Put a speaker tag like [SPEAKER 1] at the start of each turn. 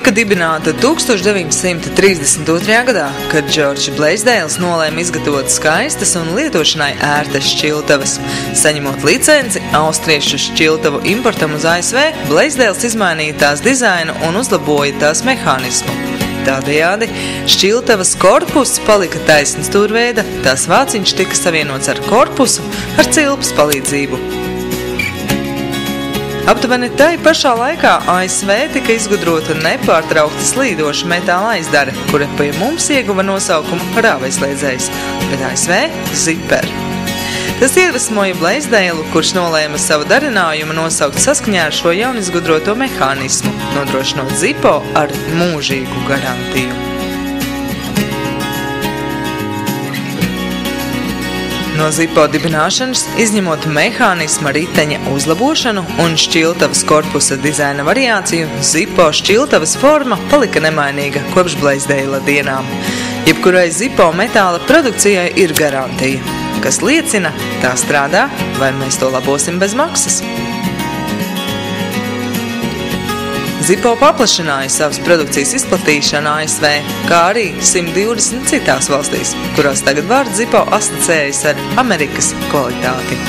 [SPEAKER 1] Tika dibināta 1932. gadā, kad Džordžs Blaisdells nolēma izgatavot skaistas un lietošanai ērtas šķiltavas. Saņemot licenci austriešu šķiltavu importam uz ASV, Blaisdells izmainīja tās dizainu un uzlaboja tās mehānismu. Tādējādi šķiltavas korpus palika taisns stūrveida, tās vāciņš tika savienots ar korpusu ar cilpas palīdzību. Aptuveni tai pašā laikā ASV tika izgudrota nepārtraukti slīdoša metāla aizdare, kura pie mums ieguva nosaukumu rāvējslēdzējs, bet ASV Zipper. Tas iedvesmoja Blaisdellu, kurš nolēma savu darinājumu nosaukt saskaņā ar šo jaunizgudroto mehānismu, nodrošinot Zippo ar mūžīgu garantiju. No Zippo dibināšanas, izņemot mehānisma riteņa uzlabošanu un šķiltavas korpusa dizaina variāciju, Zippo šķiltavas forma palika nemainīga kopš Blaisdella dienām. Jebkurai Zippo metāla produkcijai ir garantija, kas liecina, tā strādā, vai mēs to labosim bez maksas. Zippo paplašināja savas produkcijas izplatīšanu ASV, kā arī 120 citās valstīs, kurās tagad vārds Zippo asociējas ar Amerikas kvalitāti.